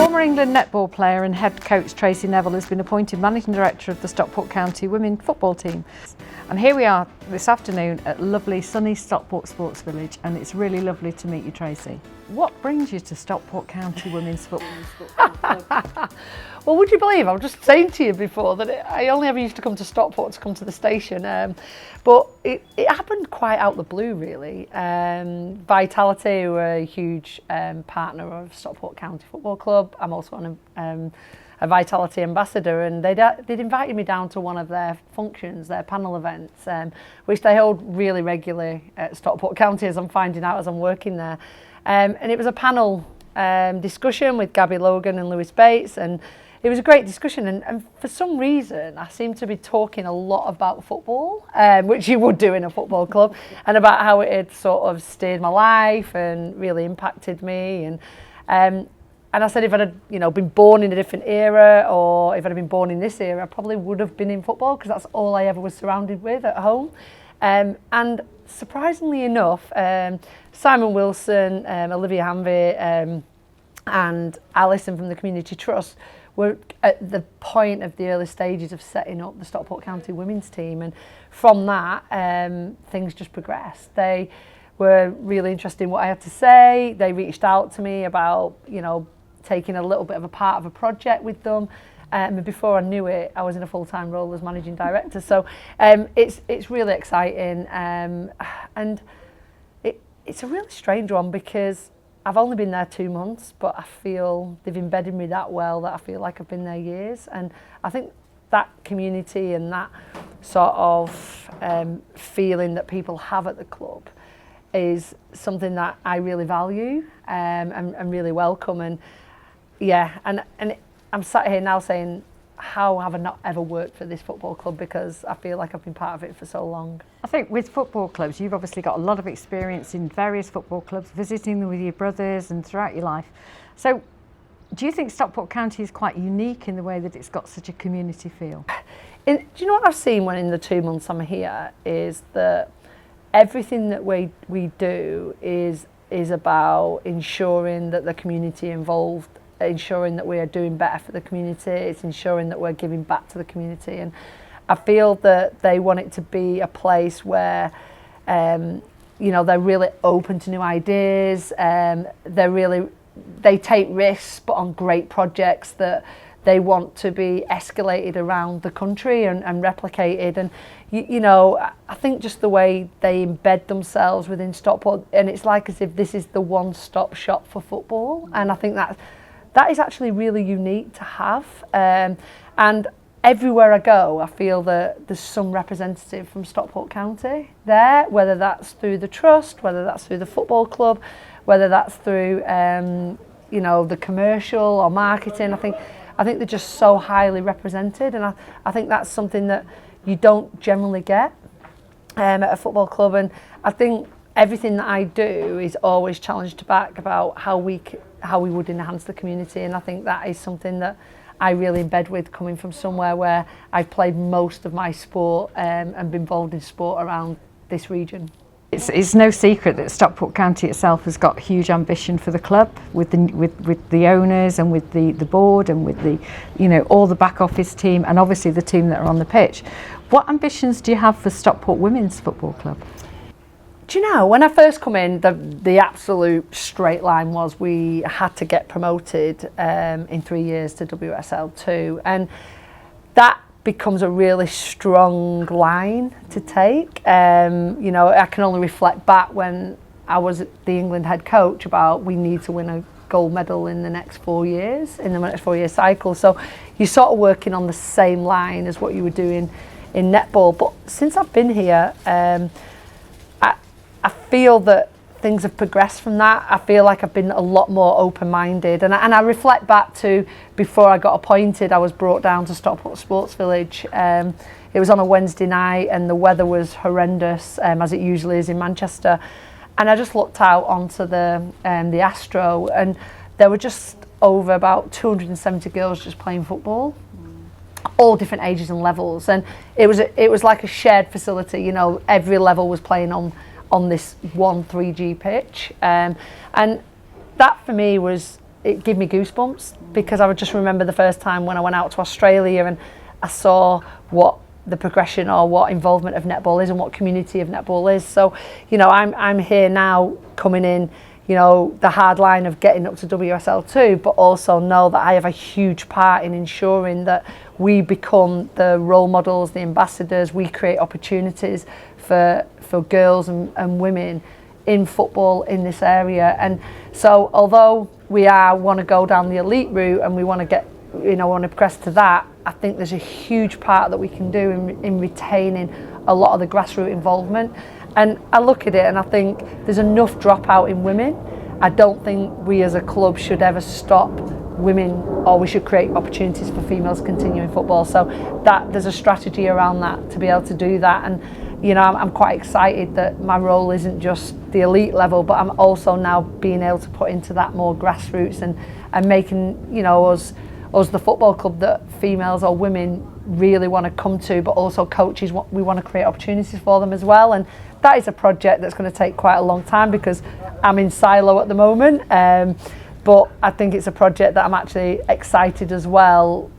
Former England netball player and head coach Tracey Neville has been appointed Managing Director of the Stockport County Women's Football Team. And here we are this afternoon at lovely sunny Stockport Sports Village, and it's really lovely to meet you, Tracey. What brings you to Stockport County Women's Football Club? Well, would you believe, I was just saying to you before that I only ever used to come to Stockport to come to the station, but it happened quite out the blue, really. Vitality, who are a huge partner of Stockport County Football Club. I'm also a Vitality ambassador, and they'd invited me down to one of their functions, their panel events, which they hold really regularly at Stockport County, as I'm finding out as I'm working there. And it was a panel discussion with Gabby Logan and Lewis Bates, and it was a great discussion, and for some reason I seemed to be talking a lot about football, which you would do in a football club, and about how it had sort of steered my life and really impacted me. And I said if I'd been born in a different era, or if I'd been born in this era, I probably would have been in football, because that's all I ever was surrounded with at home. And surprisingly enough, Simon Wilson, Olivia Hanvey, and Alison from the Community Trust were at the point of the early stages of setting up the Stockport County women's team, and from that things just progressed. They were really interested in what I had to say. They reached out to me about taking a little bit of a part of a project with them, and before I knew it, I was in a full-time role as managing director. So it's really exciting, and it's a really strange one, because I've only been there 2 months, but I feel they've embedded me that well that I feel like I've been there years. And I think that community and that sort of feeling that people have at the club is something that I really value and really welcome. And yeah, and I'm sat here now saying, how have I not ever worked for this football club, because I feel like I've been part of it for so long. I think with football clubs, you've obviously got a lot of experience in various football clubs, visiting them with your brothers and throughout your life. So do you think Stockport County is quite unique in the way that it's got such a community feel? Do you know what I've seen when in the 2 months I'm here is that everything that we do is about ensuring that the community involved, ensuring that we are doing better for the community. It's ensuring that we're giving back to the community, and I feel that they want it to be a place where they're really open to new ideas. They take risks, but on great projects that they want to be escalated around the country and replicated. And I think just the way they embed themselves within Stockport, and it's like as if this is the one-stop shop for football. And I think that is actually really unique to have. And everywhere I go, I feel that there's some representative from Stockport County there, whether that's through the trust, whether that's through the football club, whether that's through the commercial or marketing. I think they're just so highly represented, and I think that's something that you don't generally get at a football club. And I think everything that I do is always challenged back about how we would enhance the community, and I think that is something that I really embed with, coming from somewhere where I've played most of my sport and been involved in sport around this region. It's no secret that Stockport County itself has got huge ambition for the club, with the owners and with the board and with the all the back office team, and obviously the team that are on the pitch. What ambitions do you have for Stockport Women's Football Club? Do you know, when I first come in, the absolute straight line was we had to get promoted in 3 years to WSL2, and that becomes a really strong line to take. I can only reflect back when I was the England head coach about we need to win a gold medal in the next 4 years, in the next 4-year cycle. So you're sort of working on the same line as what you were doing in netball. But since I've been here, I feel that things have progressed from that. I feel like I've been a lot more open-minded, and I reflect back to before I got appointed. I was brought down to Stockport Sports Village. It was on a Wednesday night, and the weather was horrendous, as it usually is in Manchester. And I just looked out onto the Astro, and there were just over about 270 girls just playing football, all different ages and levels. And it was like a shared facility. Every level was playing on this one 3G pitch, and that for me was it gave me goosebumps, because I would just remember the first time when I went out to Australia and I saw what the progression or what involvement of netball is and what community of netball is. So, you know, I'm here now coming in, you know, the hard line of getting up to WSL2, but also know that I have a huge part in ensuring that we become the role models, the ambassadors, we create opportunities for girls and women in football in this area. And so although we want to go down the elite route and we want to get, you know, want to progress to that, I think there's a huge part that we can do in retaining a lot of the grassroots involvement. And I look at it and I think there's enough dropout in women. I don't think we as a club should ever stop women, or we should create opportunities for females continuing football. So that there's a strategy around that to be able to do that. And you know, I'm quite excited that my role isn't just the elite level, but I'm also now being able to put into that more grassroots and making, you know, us the football club that females or women really want to come to, but also coaches, we want to create opportunities for them as well. And that is a project that's going to take quite a long time, because I'm in silo at the moment, but I think it's a project that I'm actually excited as well,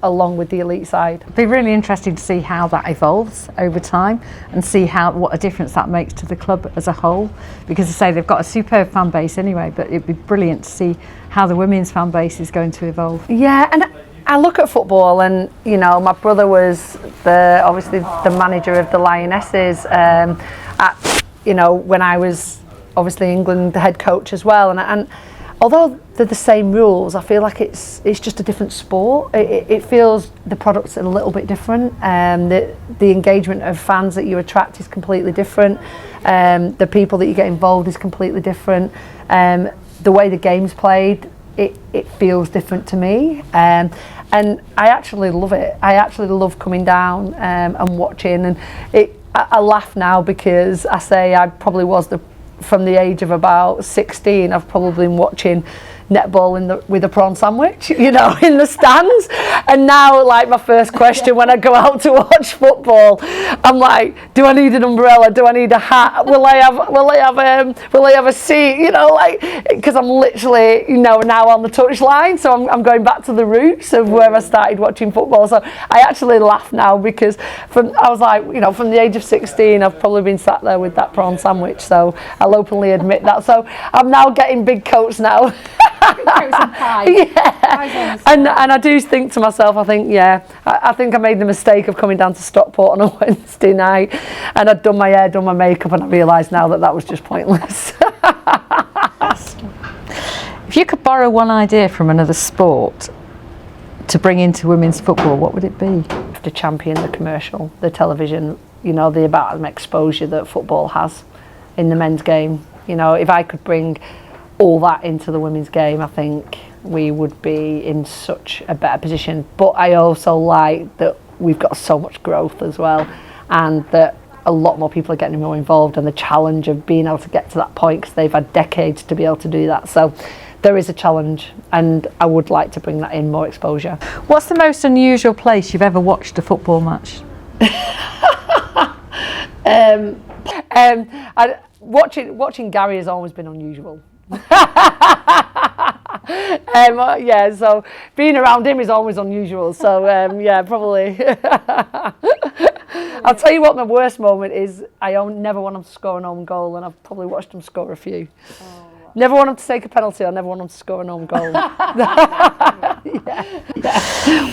along with the elite side. It'd be really interesting to see how that evolves over time and see what a difference that makes to the club as a whole, because I say they've got a superb fan base anyway, but it'd be brilliant to see how the women's fan base is going to evolve. Yeah, and I look at football, and you know, my brother was obviously the manager of the Lionesses you know, when I was obviously England the head coach as well, and although they're the same rules, I feel like it's just a different sport. It feels the product's a little bit different. The engagement of fans that you attract is completely different. The people that you get involved is completely different. The way the game's played, it feels different to me. And I actually love it. I actually love coming down and watching. And I laugh now because I say I probably was from the age of about 16, I've probably been watching netball with a prawn sandwich, you know, in the stands. And now, like, my first question when I go out to watch football, I'm like, do I need an umbrella? Do I need a hat? Will I have a seat? You know, like, because I'm literally, you know, now on the touchline, so I'm going back to the roots of where I started watching football. So I actually laugh now because I was like, you know, from the age of 16, I've probably been sat there with that prawn sandwich. So I'll openly admit that. So I'm now getting big coats now. Yeah. And I do think to myself, I think I made the mistake of coming down to Stockport on a Wednesday night, and I'd done my hair, done my makeup, and I realised now that was just pointless. If you could borrow one idea from another sport to bring into women's football, what would it be? To champion the commercial, the television, you know, the amount of exposure that football has in the men's game. You know, if I could bring all that into the women's game, I think we would be in such a better position. But I also like that we've got so much growth as well, and that a lot more people are getting more involved, and the challenge of being able to get to that point, because they've had decades to be able to do that. So there is a challenge, and I would like to bring that in, more exposure. What's the most unusual place you've ever watched a football match? Watching Gary has always been unusual. Yeah, so being around him is always unusual. So yeah, probably. I'll tell you what my worst moment is. I never want him to score an own goal, and I've probably watched him score a few. Oh, wow. Never want him to take a penalty. I never want him to score an own goal. Yeah.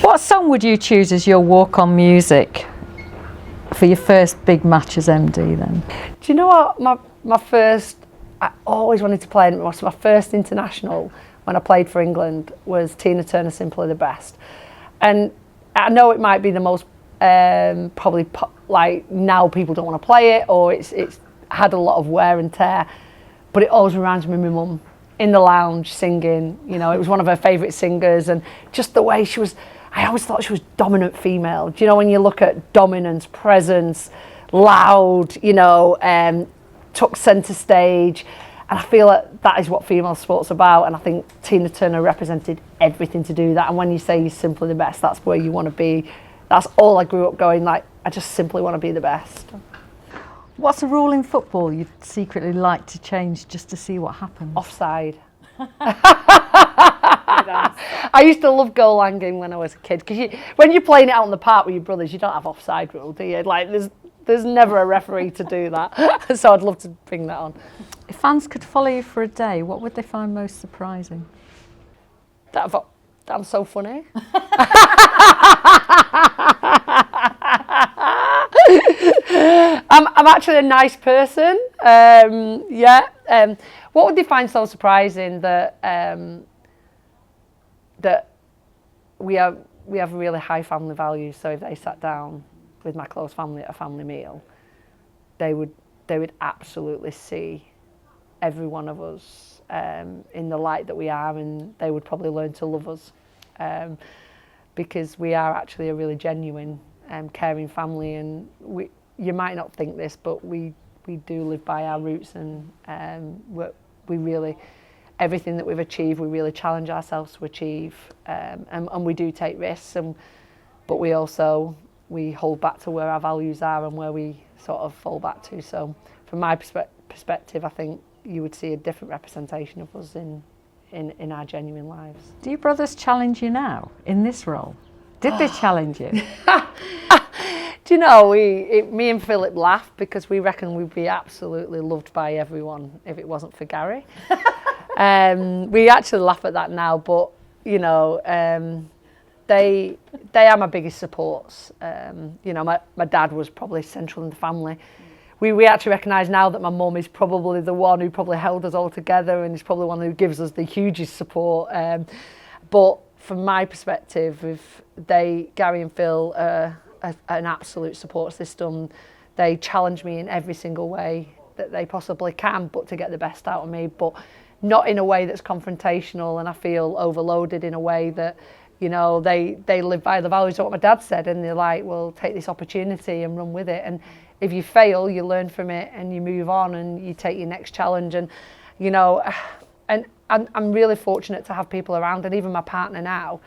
What song would you choose as your walk-on music for your first big match as MD then? Do you know what? My first, I always wanted to play, and my first international when I played for England was Tina Turner, Simply the Best. And I know it might be the most, probably like now people don't want to play it, or it's had a lot of wear and tear, but it always reminds me of my mum in the lounge singing. You know, it was one of her favourite singers, and just the way she was, I always thought she was dominant female. Do you know, when you look at dominance, presence, loud, you know, took centre stage, and I feel like that is what female sport's about, and I think Tina Turner represented everything to do that. And when you say you're simply the best, that's where you want to be. That's all I grew up going, like, I just simply want to be the best. What's a rule in football you'd secretly like to change just to see what happens? Offside. I used to love goal angling when I was a kid, because when you're playing it out in the park with your brothers, you don't have offside rule, do you? Like there's never a referee to do that. So I'd love to bring that on. If fans could follow you for a day, what would they find most surprising? That I'm so funny. I'm actually a nice person. What would they find so surprising? That we have really high family values. So if they sat down with my close family at a family meal, they would absolutely see every one of us in the light that we are, and they would probably learn to love us, because we are actually a really genuine, caring family. And you might not think this, but we do live by our roots, and we really, everything that we've achieved, we really challenge ourselves to achieve, and we do take risks, but we hold back to where our values are and where we sort of fall back to. So from my perspective, I think you would see a different representation of us in our genuine lives. Do your brothers challenge you now in this role? Did they challenge you? Do you know, me and Philip laugh, because we reckon we'd be absolutely loved by everyone if it wasn't for Gary. We actually laugh at that now, but you know, they are my biggest supports. You know, my dad was probably central in the family. We actually recognise now that my mum is probably the one who probably held us all together, and is probably one who gives us the hugest support. But from my perspective, Gary and Phil are an absolute support system. They challenge me in every single way that they possibly can, but to get the best out of me, but not in a way that's confrontational and I feel overloaded, in a way that, you know, they live by the values of what my dad said, and they're like, well, take this opportunity and run with it. And if you fail, you learn from it and you move on and you take your next challenge. And, you know, and I'm really fortunate to have people around, and even my partner now.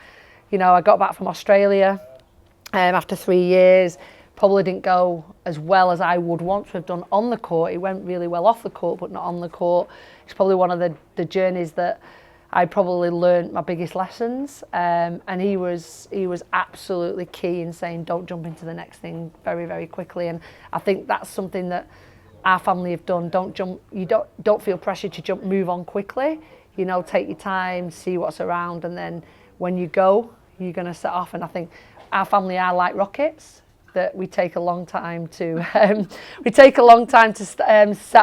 You know, I got back from Australia after 3 years. Probably didn't go as well as I would want to have done on the court. It went really well off the court, but not on the court. It's probably one of the journeys that I probably learned my biggest lessons. And he was absolutely key in saying, don't jump into the next thing very, very quickly. And I think that's something that our family have done. Don't jump. You don't feel pressure to jump. Move on quickly. You know, take your time, see what's around, and then when you go, you're going to set off. And I think our family are like rockets, that we take a long time to set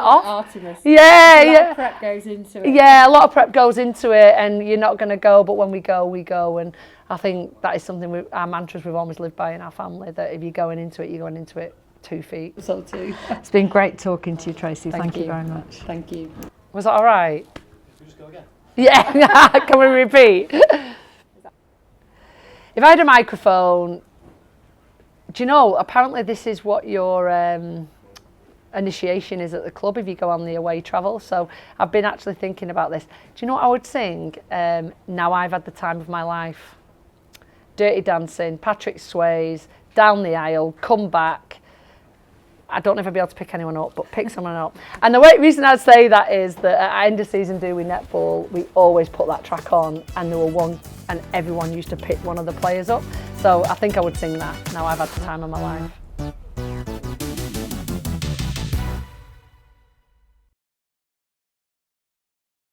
off. Artemis. Yeah, a lot of prep goes into it. Yeah, a lot of prep goes into it, and you're not going to go, but when we go, we go. And I think that is something our mantras we've always lived by in our family, that if you're going into it, you're going into it 2 feet. So too. It's been great talking to you, Tracey. Thank Thank you you. very much. Thank you. Was that all right? We just go again. Yeah, can we repeat? If I had a microphone, do you know, apparently this is what your initiation is at the club if you go on the away travel. So I've been actually thinking about this. Do you know what I would sing? Now I've had the time of my life. Dirty Dancing, Patrick Swayze, Down the Aisle, Come Back. I don't know if I'll be able to pick anyone up, but pick someone up. And the reason I'd say that is that at end of season do with netball, we always put that track on, and there were one, and everyone used to pick one of the players up. So I think I would sing that. Now I've had the time of my life.